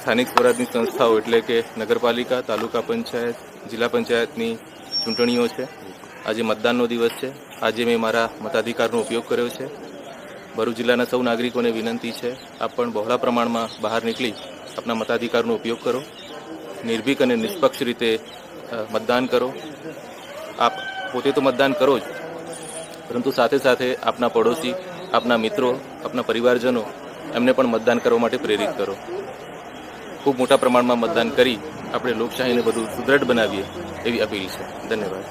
સ્થાનિક સ્વરાજની સંસ્થાઓ એટલે કે નગરપાલિકા, તાલુકા પંચાયત, જિલ્લા પંચાયતની ચૂંટણીઓ છે. આજે મતદાનનો દિવસ છે. આજે મેં મારા મતાધિકારનો ઉપયોગ કર્યો છે. ભરૂચ જિલ્લાના સૌ નાગરિકોને વિનંતી છે, આપ પણ બહોળા પ્રમાણમાં બહાર નીકળી આપના મતાધિકારનો ઉપયોગ કરો. નિર્ભીક અને નિષ્પક્ષ રીતે મતદાન કરો. આપ પોતે તો મતદાન કરો જ, પરંતુ સાથે સાથે આપના પડોશી, આપના મિત્રો, આપના પરિવારજનો એમને પણ મતદાન કરવા માટે પ્રેરિત કરો. ખૂબ મોટા પ્રમાણમાં મતદાન કરી આપણે લોકશાહીને વધુ સુદૃઢ બનાવીએ એવી અપીલ છે. ધન્યવાદ.